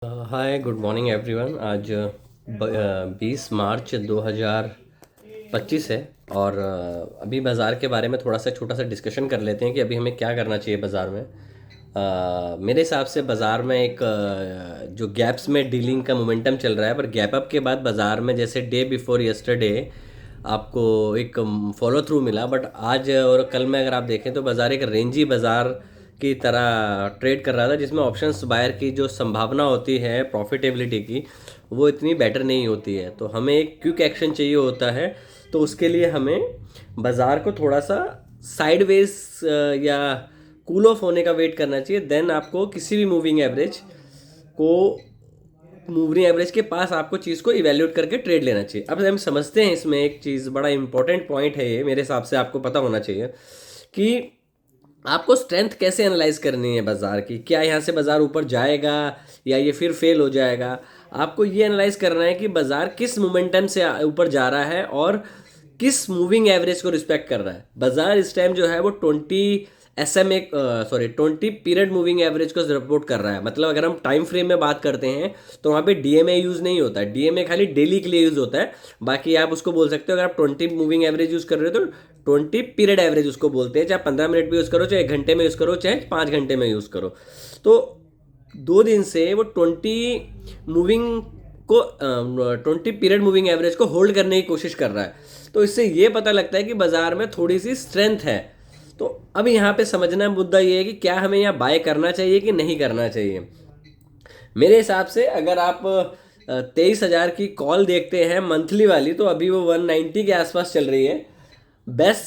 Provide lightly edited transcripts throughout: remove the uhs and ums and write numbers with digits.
हाय, good morning everyone. आज 20 मार्च 2025 है। और अभी बाज़ार के बारे में थोड़ा सा छोटा सा डिस्कशन कर लेते हैं कि अभी हमें क्या करना चाहिए बाज़ार में। मेरे हिसाब से बाज़ार में एक जो गैप्स में डीलिंग का मोमेंटम चल रहा है, पर गैप अप के बाद बाज़ार में जैसे डे बिफोर यस्टरडे आपको एक फॉलो थ्रू मिला, बट आज और कल में अगर आप देखें तो बाज़ार एक रेंजी बाज़ार की तरह ट्रेड कर रहा था, जिसमें ऑप्शंस बायर की जो संभावना होती है प्रॉफिटेबिलिटी की, वो इतनी बेटर नहीं होती है। तो हमें एक क्विक एक्शन चाहिए होता है, तो उसके लिए हमें बाज़ार को थोड़ा सा साइडवेज या कूल ऑफ होने का वेट करना चाहिए। देन आपको किसी भी मूविंग एवरेज के पास आपको चीज़ को इवेल्यूएट करके ट्रेड लेना चाहिए। अब हम समझते हैं इसमें एक चीज़, बड़ा इंपॉर्टेंट पॉइंट है ये, मेरे हिसाब से आपको पता होना चाहिए कि आपको स्ट्रेंथ कैसे एनालाइज करनी है बाज़ार की। क्या यहाँ से बाज़ार ऊपर जाएगा या ये फिर फेल हो जाएगा। आपको ये एनालाइज करना है कि बाज़ार किस मोमेंटम से ऊपर जा रहा है और किस मूविंग एवरेज को रिस्पेक्ट कर रहा है। बाज़ार इस टाइम जो है वो 20 पीरियड मूविंग एवरेज को सपोर्ट कर रहा है। मतलब अगर हम टाइम फ्रेम में बात करते हैं तो वहाँ पे डीएमए यूज़ नहीं होता है, डीएमए खाली डेली के लिए यूज़ होता है। बाकी आप उसको बोल सकते हो, अगर आप 20 मूविंग एवरेज यूज़ कर रहे हो तो 20 पीरियड एवरेज उसको बोलते हैं। चाहे 15 मिनट में यूज़ करो, चाहे 1 घंटे में यूज़ करो, चाहे 5 घंटे में यूज़ करो। तो 2 दिन से वो 20 पीरियड मूविंग एवरेज को होल्ड करने की कोशिश कर रहा है। तो इससे ये पता लगता है कि बाज़ार में थोड़ी सी स्ट्रेंथ है। तो अब यहाँ पे समझना मुद्दा ये है कि क्या हमें यहाँ बाय करना चाहिए कि नहीं करना चाहिए। मेरे हिसाब से अगर आप 23,000 की कॉल देखते हैं मंथली वाली, तो अभी वो 190 के आसपास चल रही है। बेस्ट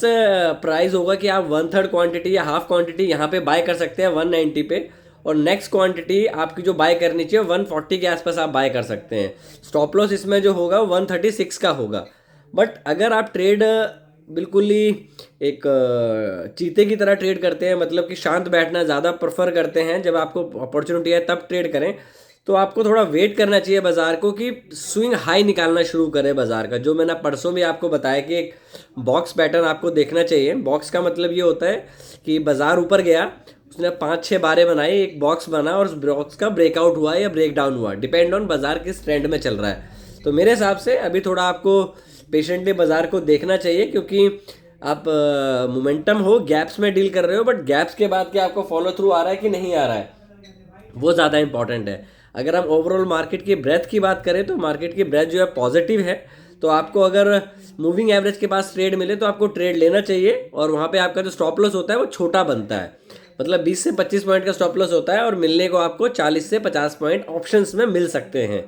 प्राइस होगा कि आप 1/3 क्वांटिटी या हाफ क्वांटिटी यहाँ पे बाय कर सकते हैं 190 पे, और नेक्स्ट क्वांटिटी आपकी जो बाय करनी चाहिए 140 के आसपास आप बाय कर सकते हैं। स्टॉप लॉस इसमें जो होगा 136 का होगा। बट अगर आप ट्रेड बिल्कुल ही एक चीते की तरह ट्रेड करते हैं, मतलब कि शांत बैठना ज़्यादा प्रेफर करते हैं, जब आपको अपॉर्चुनिटी है तब ट्रेड करें, तो आपको थोड़ा वेट करना चाहिए बाज़ार को कि स्विंग हाई निकालना शुरू करें बाज़ार का। जो मैंने परसों भी आपको बताया कि एक बॉक्स पैटर्न आपको देखना चाहिए। बॉक्स का मतलब ये होता है कि बाज़ार ऊपर गया, उसने 5-6 बारें बनाई, एक बॉक्स बना और उस बॉक्स का ब्रेकआउट हुआ या ब्रेक डाउन हुआ, डिपेंड ऑन बाज़ार किस ट्रेंड में चल रहा है। तो मेरे हिसाब से अभी थोड़ा आपको पेशेंटली बाज़ार को देखना चाहिए, क्योंकि आप मोमेंटम हो, गैप्स में डील कर रहे हो, बट गैप्स के बाद क्या आपको फॉलो थ्रू आ रहा है कि नहीं आ रहा है, वो ज़्यादा इंपॉर्टेंट है। अगर हम ओवरऑल मार्केट की ब्रेथ की बात करें तो मार्केट की ब्रेथ जो है पॉजिटिव है। तो आपको अगर मूविंग एवरेज के पास ट्रेड मिले तो आपको ट्रेड लेना चाहिए, और वहाँ पे आपका जो स्टॉप लॉस होता है वो छोटा बनता है। मतलब 20 से 25 पॉइंट का स्टॉप लॉस होता है और मिलने को आपको 40 से 50 पॉइंट ऑप्शंस में मिल सकते हैं।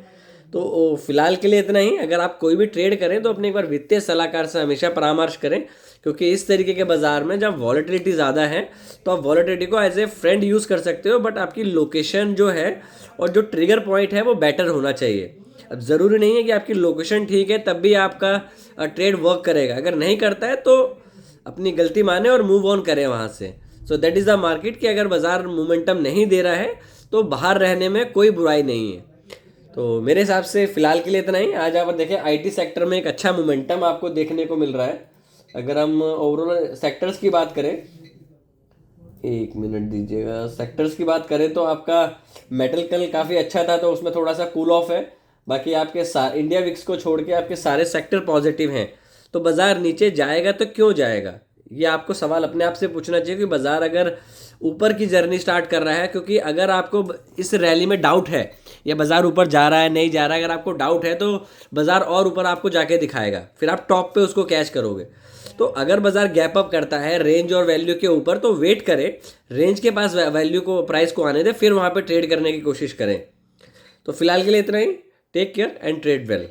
तो फिलहाल के लिए इतना ही। अगर आप कोई भी ट्रेड करें तो अपने एक बार वित्तीय सलाहकार से हमेशा परामर्श करें, क्योंकि इस तरीके के बाज़ार में जब वॉलेटिलिटी ज़्यादा है तो आप वॉलेटिलिटी को एज ए फ्रेंड यूज़ कर सकते हो, बट आपकी लोकेशन जो है और जो ट्रिगर पॉइंट है वो बेटर होना चाहिए। अब ज़रूरी नहीं है कि आपकी लोकेशन ठीक है तब भी आपका ट्रेड वर्क करेगा। अगर नहीं करता है तो अपनी गलती माने और मूव ऑन करें वहाँ से। So that is the market, कि अगर बाज़ार मोमेंटम नहीं दे रहा है तो बाहर रहने में कोई बुराई नहीं है। तो मेरे हिसाब से फ़िलहाल के लिए इतना ही। आज आप देखें आईटी सेक्टर में एक अच्छा मोमेंटम आपको देखने को मिल रहा है। अगर हम ओवरऑल सेक्टर्स की बात करें, 1 मिनट दीजिएगा, सेक्टर्स की बात करें तो आपका मेटल कल काफ़ी अच्छा था, तो उसमें थोड़ा सा कूल ऑफ है। बाकी आपके इंडिया विक्स को छोड़ के आपके सारे सेक्टर पॉजिटिव हैं। तो बाज़ार नीचे जाएगा तो क्यों जाएगा, ये आपको सवाल अपने आप से पूछना चाहिए कि बाज़ार अगर ऊपर की जर्नी स्टार्ट कर रहा है, क्योंकि अगर आपको इस रैली में डाउट है या बाज़ार ऊपर जा रहा है नहीं जा रहा है, अगर आपको डाउट है तो बाज़ार और ऊपर आपको जाके दिखाएगा, फिर आप टॉप पे उसको कैच करोगे। तो अगर बाज़ार गैप अप करता है रेंज और वैल्यू के ऊपर तो वेट करें, रेंज के पास वैल्यू को प्राइस को आने दें, फिर वहाँ पे ट्रेड करने की कोशिश करें। तो फिलहाल के लिए इतना ही। Take care and trade well.